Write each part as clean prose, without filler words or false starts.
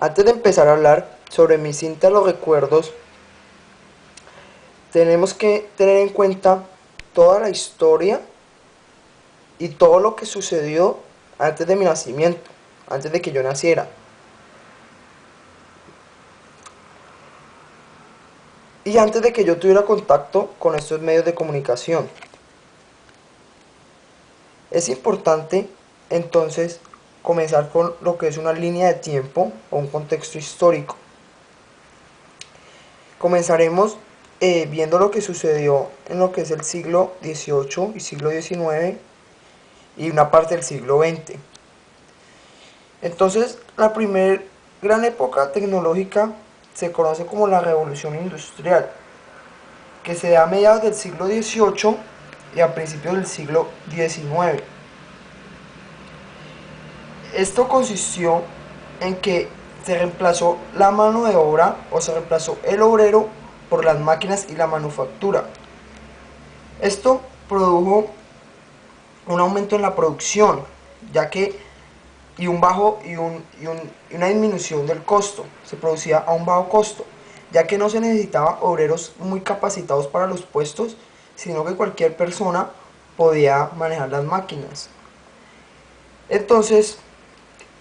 Antes de empezar a hablar sobre mi cinta de los recuerdos, tenemos que tener en cuenta toda la historia y todo lo que sucedió antes de mi nacimiento, antes de que yo naciera. Y antes de que yo tuviera contacto con estos medios de comunicación. Es importante entonces comenzar con lo que es una línea de tiempo o un contexto histórico. Comenzaremos viendo lo que sucedió en lo que es el siglo XVIII y siglo XIX y una parte del siglo XX. Entonces, la primera gran época tecnológica se conoce como la Revolución Industrial, que se da a mediados del siglo XVIII y a principios del siglo XIX. Esto consistió en que se reemplazó la mano de obra o se reemplazó el obrero por las máquinas y la manufactura. Esto produjo un aumento en la producción, ya que y una disminución del costo, se producía a un bajo costo, ya que no se necesitaba obreros muy capacitados para los puestos, sino que cualquier persona podía manejar las máquinas. Entonces,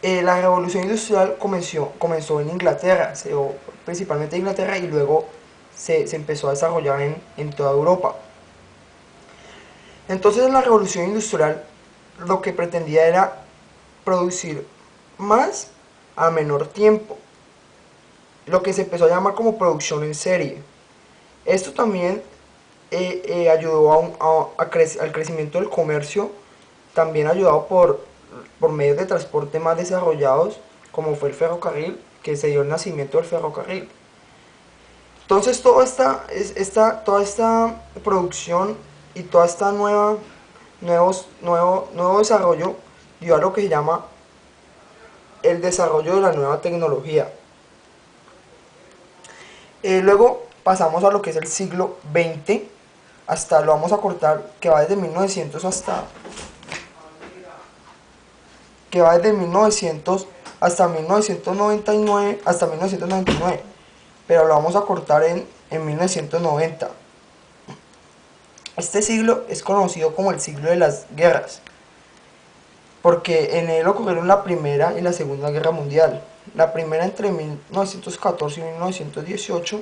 la revolución industrial comenzó en Inglaterra, principalmente en Inglaterra, y luego se empezó a desarrollar en toda Europa. Entonces, la revolución industrial lo que pretendía era producir más a menor tiempo, lo que se empezó a llamar como producción en serie. Esto también ayudó al crecimiento del comercio, también ayudado por medios de transporte más desarrollados, como fue el ferrocarril, que se dio el nacimiento del ferrocarril. Entonces toda esta producción y toda esta nuevo desarrollo dio a lo que se llama el desarrollo de la nueva tecnología. Luego pasamos a lo que es el siglo XX, lo vamos a cortar, que va desde 1900 hasta 1999, pero lo vamos a cortar en 1990. Este siglo es conocido como el siglo de las guerras, porque en él ocurrieron la Primera y la Segunda Guerra Mundial. La primera entre 1914 y 1918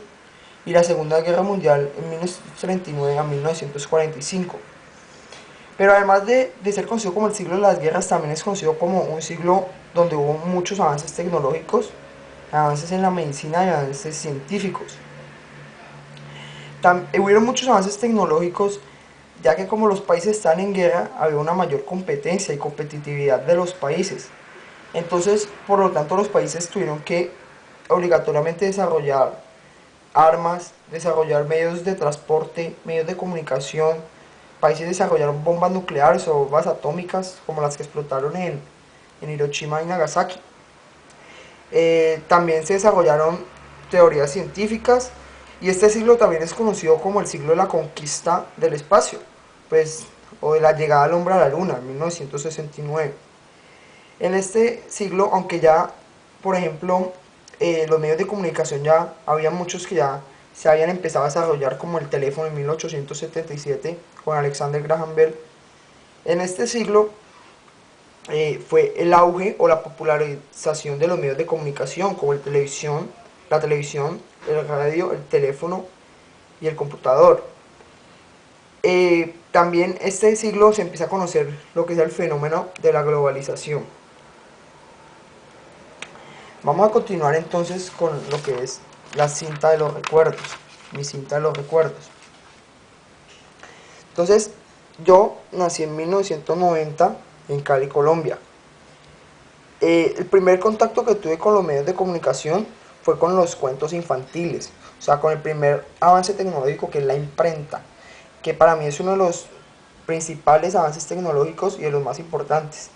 y la Segunda Guerra Mundial en 1939 a 1945. Pero además de ser conocido como el siglo de las guerras, también es conocido como un siglo donde hubo muchos avances tecnológicos, avances en la medicina y avances científicos. Hubieron muchos avances tecnológicos, ya que como los países están en guerra, había una mayor competencia y competitividad de los países. Entonces, por lo tanto, los países tuvieron que obligatoriamente desarrollar armas, desarrollar medios de transporte, medios de comunicación. Países desarrollaron bombas nucleares o bombas atómicas, como las que explotaron en Hiroshima y Nagasaki. También se desarrollaron teorías científicas, y este siglo también es conocido como el siglo de la conquista del espacio, pues, o de la llegada del hombre a la luna, en 1969. En este siglo, aunque ya, por ejemplo, los medios de comunicación ya había muchos que ya se habían empezado a desarrollar, como el teléfono en 1877 con Alexander Graham Bell. En este siglo fue el auge o la popularización de los medios de comunicación, como la televisión, el radio, el teléfono y el computador. También este siglo se empieza a conocer lo que es el fenómeno de la globalización. Vamos a continuar entonces con lo que es la cinta de los recuerdos, mi cinta de los recuerdos. Entonces, yo nací en 1990 en Cali, Colombia. El primer contacto que tuve con los medios de comunicación fue con los cuentos infantiles, o sea, con el primer avance tecnológico, que es la imprenta, que para mí es uno de los principales avances tecnológicos y de los más importantes.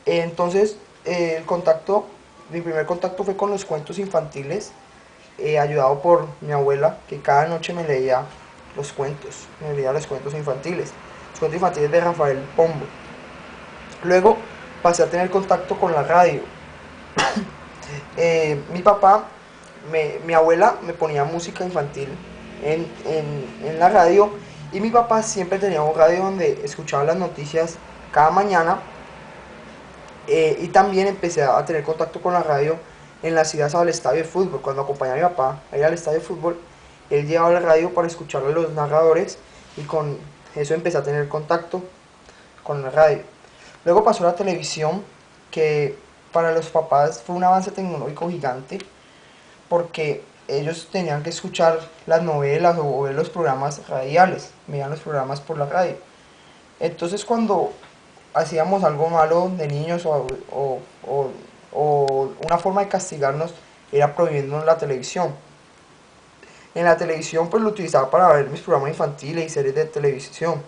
Entonces, mi primer contacto fue con los cuentos infantiles, ayudado por mi abuela, que cada noche me leía los cuentos infantiles, de Rafael Pombo. Luego pasé a tener contacto con la radio. Mi papá, mi abuela me ponía música infantil en la radio, y mi papá siempre tenía un radio donde escuchaba las noticias cada mañana. Y también empecé a tener contacto con la radio en las idas al estadio de fútbol. Cuando acompañaba a mi papá a ir al estadio de fútbol, él llevaba la radio para escuchar a los narradores, y con eso empecé a tener contacto con la radio. Luego pasó la televisión, que para los papás fue un avance tecnológico gigante, porque ellos tenían que escuchar las novelas o ver los programas radiales, veían los programas por la radio. Entonces cuando hacíamos algo malo de niños, o una forma de castigarnos era prohibiéndonos la televisión. En la televisión pues lo utilizaba para ver mis programas infantiles y series de televisión.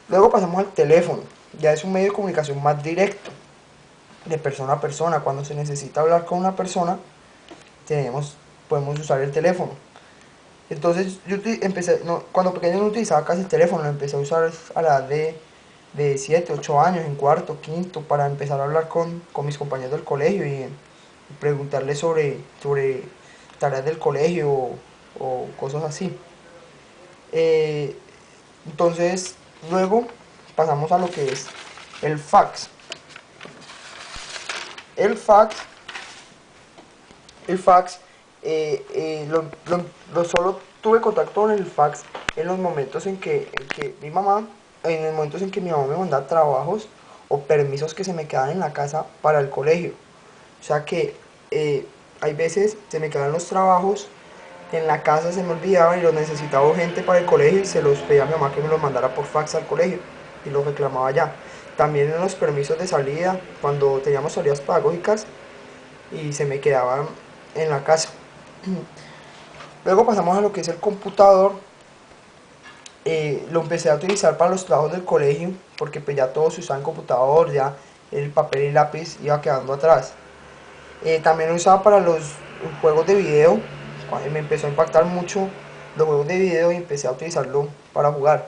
Luego pasamos al teléfono, ya es un medio de comunicación más directo, de persona a persona. Cuando se necesita hablar con una persona, podemos usar el teléfono. Entonces yo empecé, no, cuando pequeño no utilizaba casi el teléfono, lo empecé a usar a la edad de 7 8 años, en cuarto, quinto, para empezar a hablar con mis compañeros del colegio, y preguntarles sobre tareas del colegio, o cosas así. Eh, entonces, luego pasamos a lo que es el fax. El fax, el fax solo tuve contacto con el fax en los momentos en los momentos en que mi mamá me mandaba trabajos o permisos que se me quedaban en la casa para el colegio. O sea que hay veces se me quedaban los trabajos en la casa, se me olvidaban y los necesitaba urgente para el colegio, y se los pedía a mi mamá que me los mandara por fax al colegio y los reclamaba ya. También en los permisos de salida, cuando teníamos salidas pedagógicas y se me quedaban en la casa. Luego pasamos a lo que es el computador. Lo empecé a utilizar para los trabajos del colegio, porque pues ya todo se usaba en computador, ya el papel y lápiz iba quedando atrás. También lo usaba para los juegos de video, cuando me empezó a impactar mucho los juegos de video, y empecé a utilizarlo para jugar,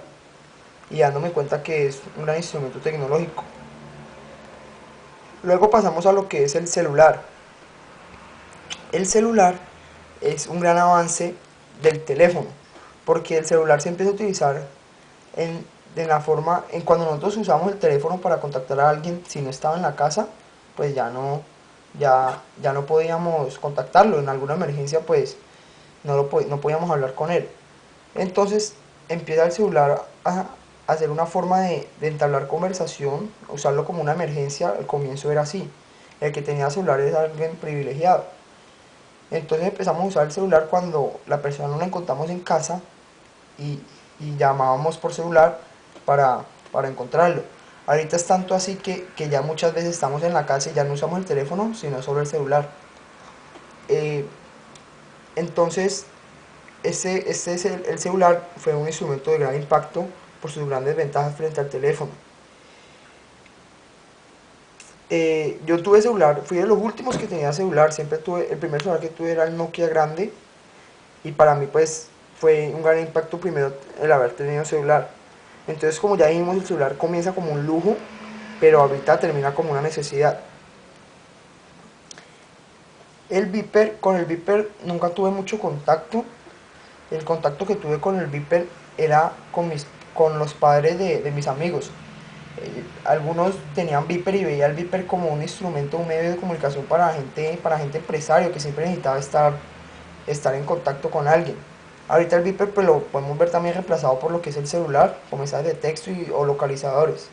y dándome cuenta que es un gran instrumento tecnológico. Luego pasamos a lo que es el celular. El celular es un gran avance del teléfono, porque el celular se empieza a utilizar de la forma, en cuando nosotros usamos el teléfono para contactar a alguien, si no estaba en la casa, pues ya no podíamos contactarlo. En alguna emergencia pues no podíamos hablar con él. Entonces empieza el celular a hacer una forma de entablar conversación, usarlo como una emergencia. Al comienzo era así, el que tenía celular era alguien privilegiado. Entonces empezamos a usar el celular cuando la persona no la encontramos en casa, y, y llamábamos por celular para encontrarlo. Ahorita es tanto así que ya muchas veces estamos en la casa y ya no usamos el teléfono, sino solo el celular. Eh, entonces, el celular fue un instrumento de gran impacto por sus grandes ventajas frente al teléfono. Yo tuve celular, fui de los últimos que tenía celular. Siempre tuve, el primer celular que tuve era el Nokia grande, y para mí pues fue un gran impacto primero el haber tenido celular. Entonces, como ya vimos, el celular comienza como un lujo, pero ahorita termina como una necesidad. Con el Viper nunca tuve mucho contacto. El contacto que tuve con el Viper era con los padres de mis amigos. Algunos tenían Viper, y veía el Viper como un instrumento, un medio de comunicación para gente empresario que siempre necesitaba estar en contacto con alguien. Ahorita el Viper pues lo podemos ver también reemplazado por lo que es el celular, con mensajes de texto o localizadores.